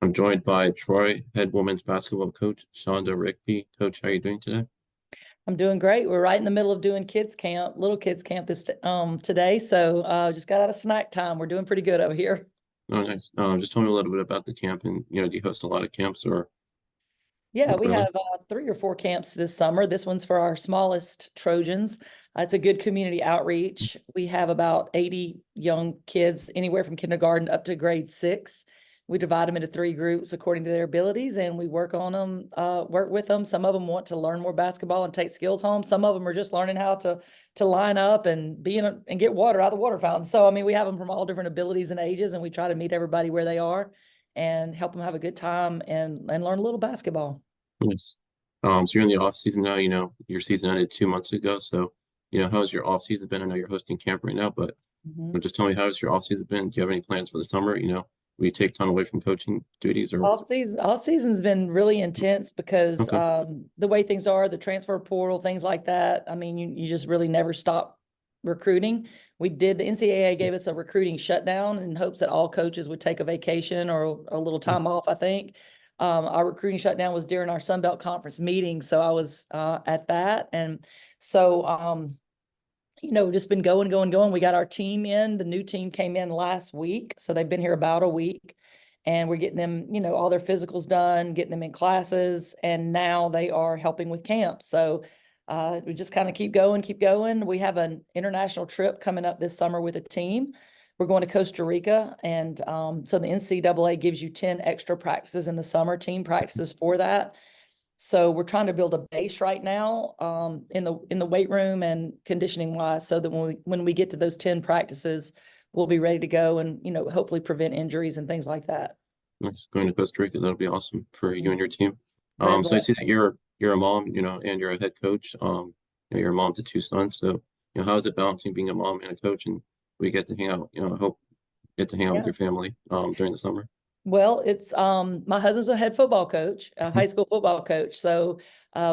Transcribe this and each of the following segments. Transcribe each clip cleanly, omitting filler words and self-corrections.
I'm joined by Troy head women's basketball coach, Chanda Rigby. Coach, how are you doing today? I'm doing great. We're right in the middle of doing kids camp, little kids camp today. So just got out of snack time. We're doing pretty good over here. Oh, nice. Just tell me a little bit about the camp and, do you host a lot of camps or Yeah, not we really? have 3 or 4 camps this summer. This one's for our smallest Trojans. It's a good community outreach. We have about 80 young kids, anywhere from kindergarten up to grade 6. We divide them into 3 groups according to their abilities, and we work on them, work with them. Some of them want to learn more basketball and take skills home. Some of them are just learning how to line up and and get water out of the water fountain. So, I mean, we have them from all different abilities and ages, and we try to meet everybody where they are and help them have a good time and learn a little basketball. Nice. So you're in the off season now, your season ended 2 months ago. So, how's your off season been? I know you're hosting camp right now, but Mhm. just tell me how's your off season been? Do you have any plans for the summer? Will you take time away from coaching duties or All season's been really intense because okay. the way things are, the transfer portal, things like that. I mean, you just really never stop recruiting. The NCAA gave us a recruiting shutdown in hopes that all coaches would take a vacation or a little time off, I think. Our recruiting shutdown was during our Sun Belt Conference meeting, so I was at that. And so just been going, going, going. We got our team in. The new team came in last week. So they've been here about a week. And we're getting them, all their physicals done, getting them in classes. And now they are helping with camp. So we just kind of keep going, keep going. We have an international trip coming up this summer with a team. We're going to Costa Rica. And so the NCAA gives you 10 extra practices in the summer, team practices for that. So we're trying to build a base right now in the weight room and conditioning wise, so that when we get to those 10 practices, we'll be ready to go and hopefully prevent injuries and things like that. Nice. Going to Costa Rica, that'll be awesome for you and Mhm. your team. Very So I blessed. see that you're a mom, and you're a head coach. You're a mom to two sons. So, how is it balancing being a mom and a coach, and we get to hang out, I hope you get to hang out with Yeah. your family during the summer. Well, it's my husband's a head football coach, a high school football coach. So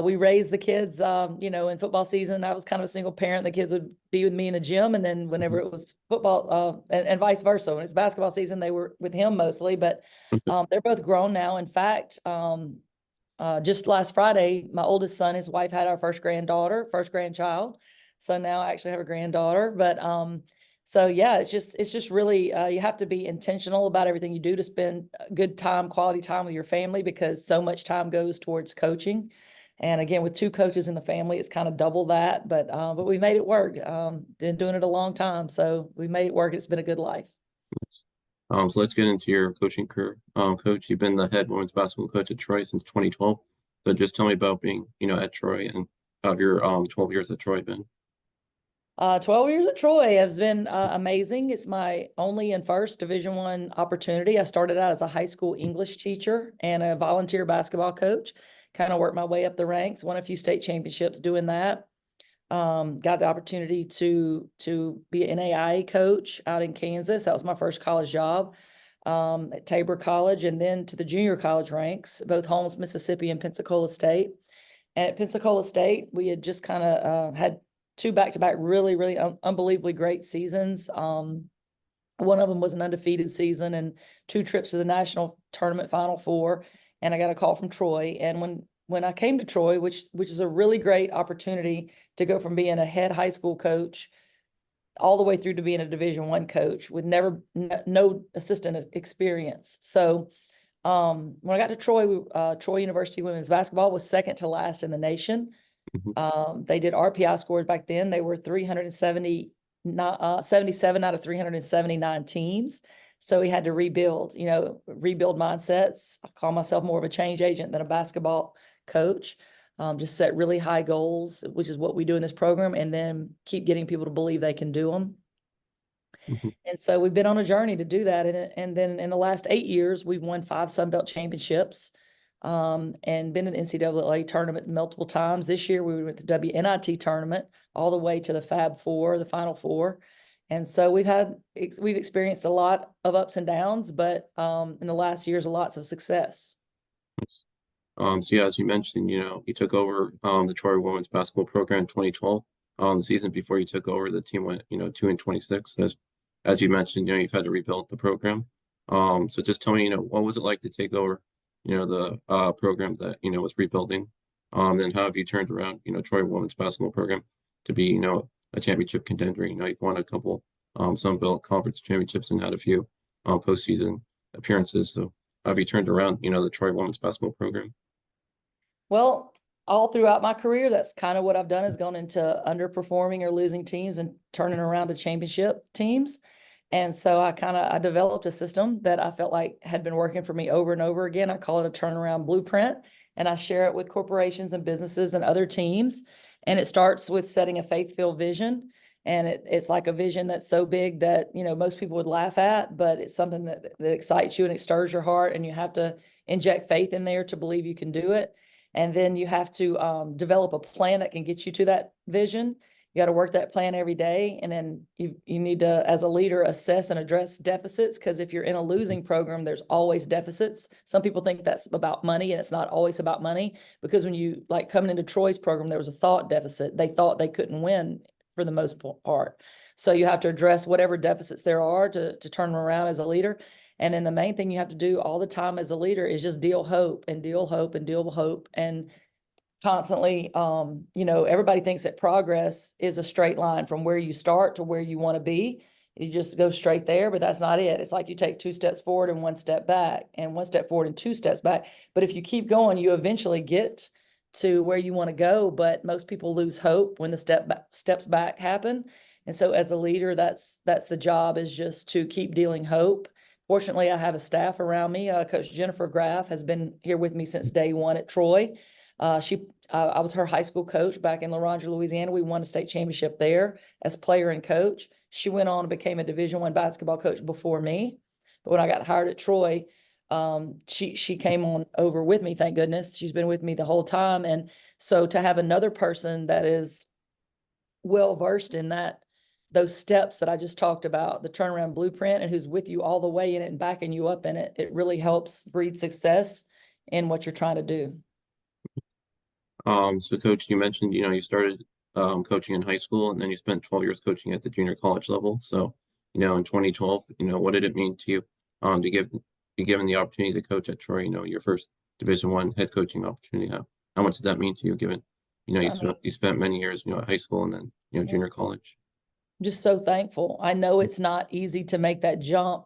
we raised the kids, in football season. I was kind of a single parent. The kids would be with me in the gym, and then whenever Mhm. it was football, and vice versa. When it's basketball season, they were with him mostly. But Okay. they're both grown now. In fact, just last Friday, my oldest son, his wife had our first granddaughter, first grandchild. So now I actually have a granddaughter. But so yeah, it's just really you have to be intentional about everything you do to spend good time, quality time with your family, because so much time goes towards coaching. And again, with 2 coaches in the family, it's kind of double that. But we made it work. Been doing it a long time, so we made it work. It's been a good life. Nice. So let's get into your coaching career. Coach, you've been the head women's basketball coach at Troy since 2012. So just tell me about being, at Troy and how have your 12 years at Troy been? 12 years at Troy has been amazing. It's my only and first Division I opportunity. I started out as a high school English teacher and a volunteer basketball coach. Kind of worked my way up the ranks. Won a few state championships doing that. Got the opportunity to be an AIA coach out in Kansas. That was my first college job at Tabor College, and then to the junior college ranks, both Holmes, Mississippi, and Pensacola State. And at Pensacola State, we had just kind of had 2 back-to-back really, really unbelievably great seasons. One of them was an undefeated season and 2 trips to the national tournament Final Four. And I got a call from Troy. And when I came to Troy, which is a really great opportunity to go from being a head high school coach all the way through to being a Division I coach with no assistant experience. So when I got to Troy, Troy University women's basketball was second to last in the nation. Mhm. They did RPI scores back then. They were 77 out of 379 teams. So we had to rebuild mindsets. I call myself more of a change agent than a basketball coach. Just set really high goals, which is what we do in this program, and then keep getting people to believe they can do them. Mhm. And so we've been on a journey to do that. And then in the last 8 years, we've won 5 Sun Belt championships, and been in the NCAA tournament multiple times. This year, we were at the WNIT tournament all the way to the Fab Four, the Final Four. And so we've experienced a lot of ups and downs, but in the last years, lots of success. Nice. So yeah, as you mentioned, you took over the Troy women's basketball program in 2012. The season before you took over, the team went, 2-26. As you mentioned, you've had to rebuild the program. So just tell me, what was it like to take over, the program that, was rebuilding? Then how have you turned around, Troy women's basketball program to be, a championship contender? You've won a couple Sun Belt Conference championships and had a few postseason appearances. So how have you turned around, the Troy women's basketball program? Well, all throughout my career, that's kind of what I've done is gone into underperforming or losing teams and turning around to championship teams. And so I developed a system that I felt like had been working for me over and over again. I call it a turnaround blueprint, and I share it with corporations and businesses and other teams. And it starts with setting a faith-filled vision. And it's like a vision that's so big that, most people would laugh at, but it's something that excites you and it stirs your heart, and you have to inject faith in there to believe you can do it. And then you have to develop a plan that can get you to that vision. You got to work that plan every day. And then you need to, as a leader, assess and address deficits, because if you're in a losing program, there's always deficits. Some people think that's about money, and it's not always about money, because when you, like, coming into Troy's program, there was a thought deficit. They thought they couldn't win for the most part. So you have to address whatever deficits there are to turn them around as a leader. And then the main thing you have to do all the time as a leader is just deal hope and deal hope and deal hope, and constantly, everybody thinks that progress is a straight line from where you start to where you want to be. You just go straight there, but that's not it. It's like you take 2 steps forward and 1 step back, and 1 step forward and 2 steps back. But if you keep going, you eventually get to where you want to go. But most people lose hope when the steps back happen. And so as a leader, that's the job, is just to keep dealing hope. Fortunately, I have a staff around me. Coach Jennifer Graff has been here with me since day one at Troy. I was her high school coach back in Loranger, Louisiana. We won a state championship there as player and coach. She went on and became a Division I basketball coach before me. But when I got hired at Troy, she came on over with me. Thank goodness. She's been with me the whole time. And so to have another person that is well versed in those steps that I just talked about, the turnaround blueprint, and who's with you all the way in it and backing you up in it, it really helps breed success in what you're trying to do. So Coach, you mentioned, you started coaching in high school, and then you spent 12 years coaching at the junior college level. So, in 2012, what did it mean to you to be given the opportunity to coach at Troy, your first Division I head coaching opportunity? How much does that mean to you, given, I mean, you spent many years, at high school and then, junior college? just so thankful. I know it's not easy to make that jump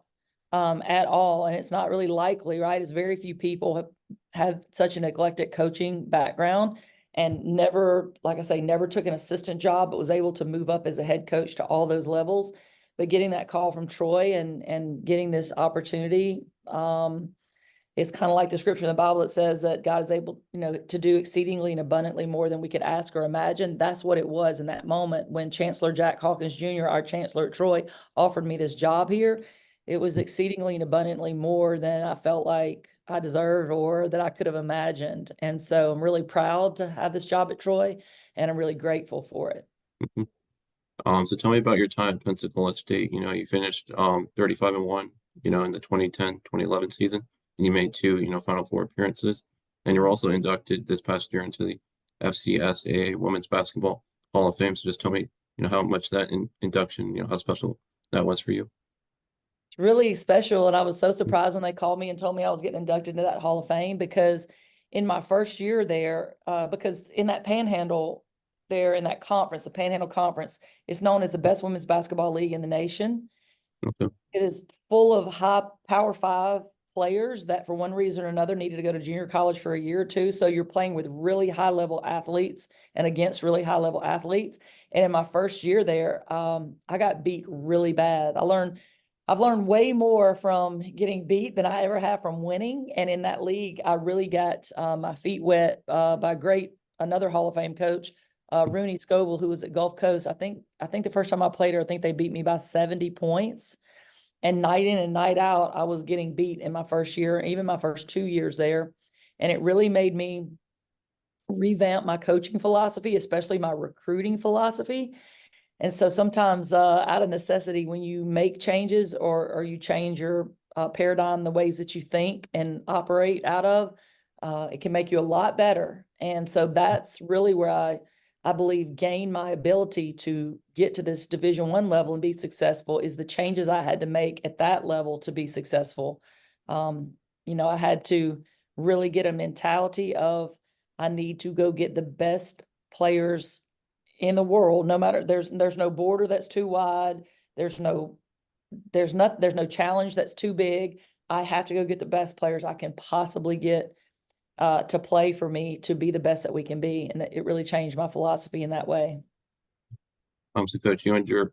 at all, and it's not really likely, right? It's very few people have such an eclectic coaching background, and never, like I say, never took an assistant job, but was able to move up as a head coach to all those levels. But getting that call from Troy and getting this opportunity, it's kind of like the scripture in the Bible that says that God is able, to do exceedingly and abundantly more than we could ask or imagine. That's what it was in that moment when Chancellor Jack Hawkins Jr., our chancellor at Troy, offered me this job here. It was exceedingly and abundantly more than I felt like I deserved or that I could have imagined. And so I'm really proud to have this job at Troy, and I'm really grateful for it. Mhm. So tell me about your time at Pensacola State. You finished 35-1, in the 2010-2011 season, and you made two, Final Four appearances. And you're also inducted this past year into the FCSAA Women's Basketball Hall of Fame. So just tell me, how much that induction, how special that was for you. It's really special, and I was so surprised when they called me and told me I was getting inducted into that Hall of Fame, because in my first year there, because in that Panhandle there, in that conference, the Panhandle Conference, is known as the best women's basketball league in the nation. Okay. It is full of high Power 5 players that for one reason or another needed to go to junior college for a year or two. So you're playing with really high level athletes and against really high level athletes. And in my first year there, I got beat really bad. I've learned way more from getting beat than I ever have from winning. And in that league, I really got my feet wet by another Hall of Fame coach, Rooney Scovel, who was at Gulf Coast. I think the first time I played her, I think they beat me by 70 points. And night in and night out, I was getting beat in my first year, even my first 2 years there. And it really made me revamp my coaching philosophy, especially my recruiting philosophy. And so sometimes out of necessity, when you make changes or you change your paradigm, the ways that you think and operate out of, it can make you a lot better. And so that's really where I I believe, gained my ability to get to this Division I level and be successful is the changes I had to make at that level to be successful. I had to really get a mentality of I need to go get the best players in the world, no matter there's no border that's too wide. There's no challenge that's too big. I have to go get the best players I can possibly get to play for me to be the best that we can be. And it really changed my philosophy in that way. So coach, you earned your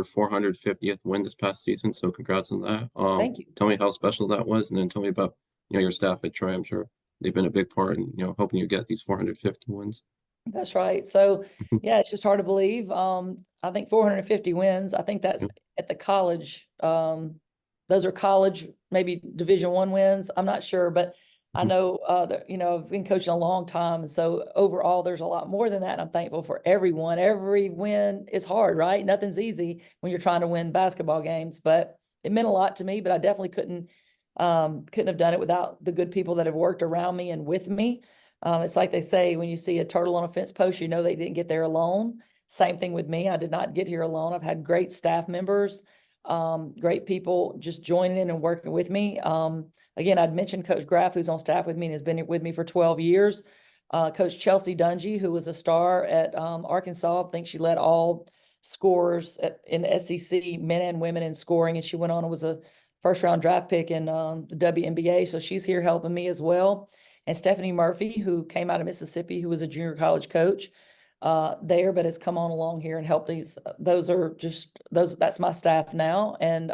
450th win this past season, so congrats on that. Thank you. Tell me how special that was, and then tell me about your staff at Troy. I'm sure they've been a big part in helping you get these 450 wins. That's right. So yeah, it's just hard to believe. I think 450 wins. I think that's at the college. Those are college, maybe Division I wins. I'm not sure, but I know that, I've been coaching a long time. And so overall, there's a lot more than that. And I'm thankful for everyone. Every win is hard, right? Nothing's easy when you're trying to win basketball games, but it meant a lot to me, but I definitely couldn't have done it without the good people that have worked around me and with me. It's like they say, when you see a turtle on a fence post, you know they didn't get there alone. Same thing with me. I did not get here alone. I've had great staff members, great people just joining in and working with me. Again, I'd mentioned Coach Graff, who's on staff with me and has been with me for 12 years. Coach Chelsea Dungy, who was a star at Arkansas. I think she led all scorers in the SEC, men and women, in scoring. And she went on and was a first-round draft pick in the WNBA. So she's here helping me as well. And Stephanie Murphy, who came out of Mississippi, who was a junior college coach there, but has come on along here and helped these. That's my staff now. And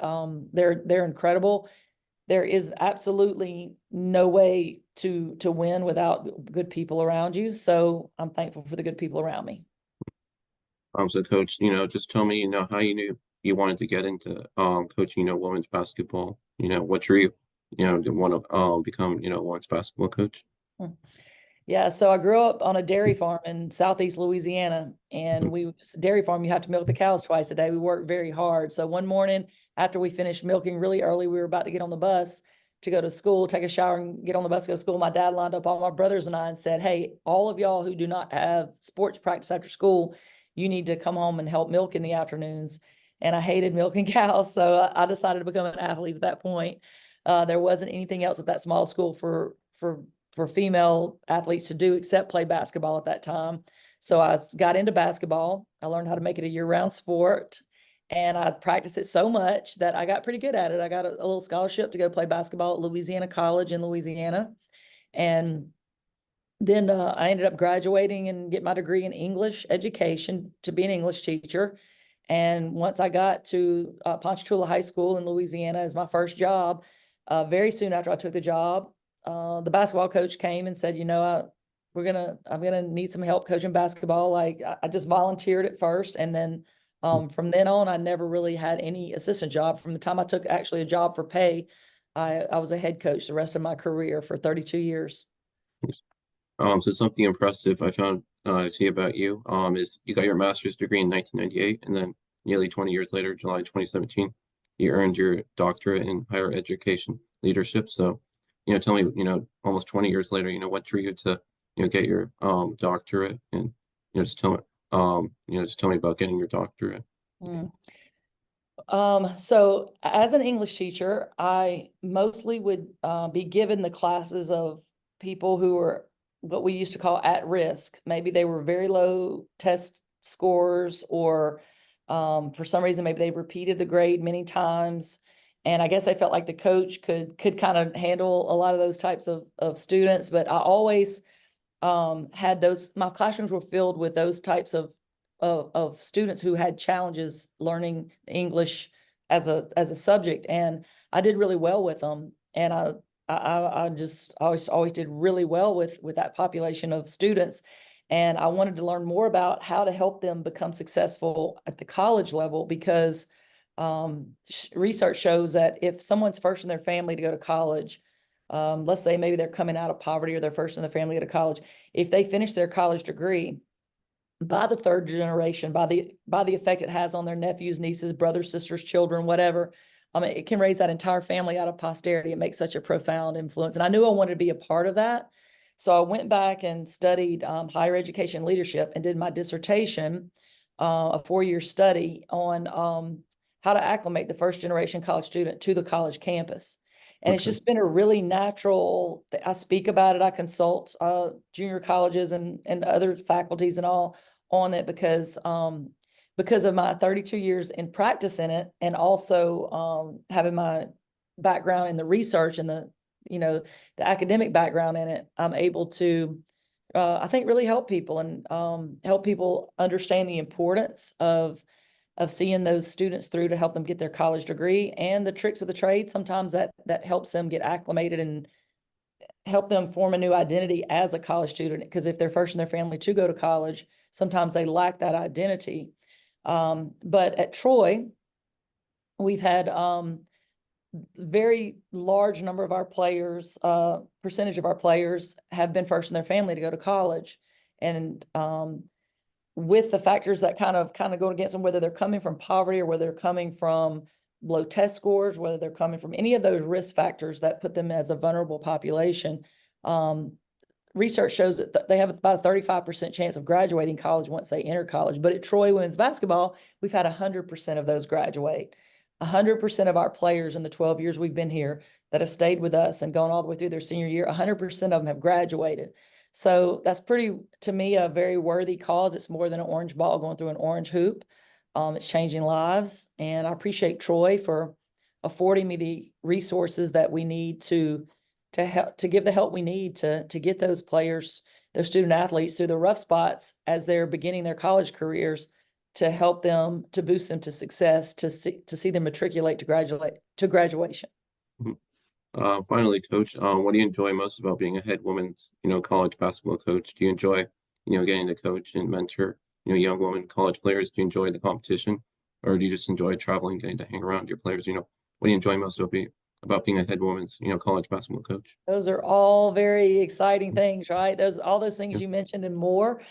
they're incredible. There is absolutely no way to win without good people around you. So I'm thankful for the good people around me. So coach, just tell me, how you knew you wanted to get into coaching, women's basketball. What drew you, to want to become, women's basketball coach? Yeah, so I grew up on a dairy farm in southeast Louisiana, and dairy farm, you have to milk the cows twice a day. We worked very hard. So one morning after we finished milking really early, we were about to get on the bus to go to school, take a shower and get on the bus to go to school. My dad lined up all my brothers and I and said, hey, all of y'all who do not have sports practice after school, you need to come home and help milk in the afternoons. And I hated milking cows, so I decided to become an athlete at that point. There wasn't anything else at that small school for female athletes to do except play basketball at that time. So I got into basketball. I learned how to make it a year-round sport, and I practiced it so much that I got pretty good at it. I got a little scholarship to go play basketball at Louisiana College in Louisiana. And then I ended up graduating and get my degree in English education to be an English teacher. And once I got to Ponchatoula High School in Louisiana as my first job, very soon after I took the job, the basketball coach came and said, I'm gonna need some help coaching basketball. Like I just volunteered at first, and then from then on, I never really had any assistant job. From the time I took actually a job for pay, I was a head coach the rest of my career for 32 years. So something impressive I found see about you is you got your master's degree in 1998, and then nearly 20 years later, July 2017, you earned your doctorate in higher education leadership. So, tell me, almost 20 years later, what drew you to, get your doctorate, and just tell me about getting your doctorate. So as an English teacher, I mostly would be given the classes of people who were what we used to call at risk. Maybe they were very low test scores, or for some reason, maybe they repeated the grade many times. And I guess I felt like the coach could kind of handle a lot of those types of students. But I always had my classrooms were filled with those types of students who had challenges learning English as a subject. And I did really well with them. And I just always did really well with that population of students. And I wanted to learn more about how to help them become successful at the college level, because research shows that if someone's first in their family to go to college, let's say maybe they're coming out of poverty or they're first in their family to go to college, if they finish their college degree, by the third generation, by the effect it has on their nephews, nieces, brothers, sisters, children, whatever, it can raise that entire family out of posterity. It makes such a profound influence. And I knew I wanted to be a part of that. So I went back and studied higher education leadership and did my dissertation, a 4-year study on how to acclimate the first generation college student to the college campus. And it's Okay. just been a really natural, I speak about it, I consult junior colleges and other faculties and all on it because of my 32 years in practice in it, and also having my background in the research and the academic background in it. I'm able to, I think, really help people and help people understand the importance of seeing those students through to help them get their college degree, and the tricks of the trade. Sometimes that helps them get acclimated and help them form a new identity as a college student. Because if they're first in their family to go to college, sometimes they lack that identity. But at Troy, we've had very large number of our players, percentage of our players have been first in their family to go to college. And with the factors that kind of go against them, whether they're coming from poverty or whether they're coming from low test scores, whether they're coming from any of those risk factors that put them as a vulnerable population, research shows that they have about a 35% chance of graduating college once they enter college. But at Troy women's basketball, we've had 100% of those graduate. 100% of our players in the 12 years we've been here that have stayed with us and gone all the way through their senior year, 100% of them have graduated. So that's pretty, to me, a very worthy cause. It's more than an orange ball going through an orange hoop. It's changing lives. And I appreciate Troy for affording me the resources that we need to help, to give the help we need to get those players, those student athletes, through the rough spots as they're beginning their college careers, to help them, to boost them to success, to see them matriculate to graduation. Mhm. Finally, Coach, what do you enjoy most about being a head women's, college basketball coach? Do you enjoy, getting to coach and mentor, young women college players? Do you enjoy the competition, or do you just enjoy traveling, getting to hang around your players? What do you enjoy most about being a head women's, college basketball coach? Those are all very exciting things, right? All those things Yeah. you mentioned and more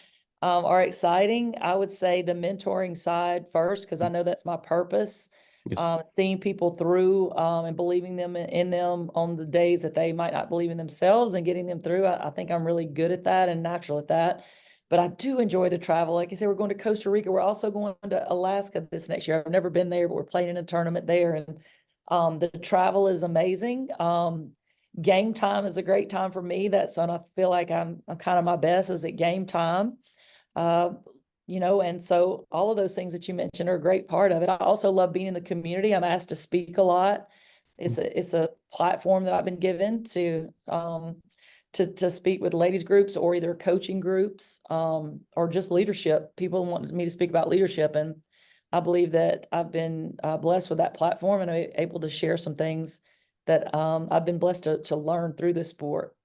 are exciting. I would say the mentoring side first, because I know that's my purpose. Yes. Seeing people through and believing them in them on the days that they might not believe in themselves, and getting them through. I think I'm really good at that and natural at that. But I do enjoy the travel. Like I said, we're going to Costa Rica. We're also going to Alaska this next year. I've never been there, but we're playing in a tournament there. And the travel is amazing. Game time is a great time for me. That's when I feel like I'm kind of my best, is at game time. Uh, and so all of those things that you mentioned are a great part of it. I also love being in the community. I'm asked to speak a lot. It's a platform that I've been given to speak with ladies groups, or either coaching groups, or just leadership. People want me to speak about leadership, and I believe that I've been blessed with that platform, and I'm able to share some things that I've been blessed to learn through this sport.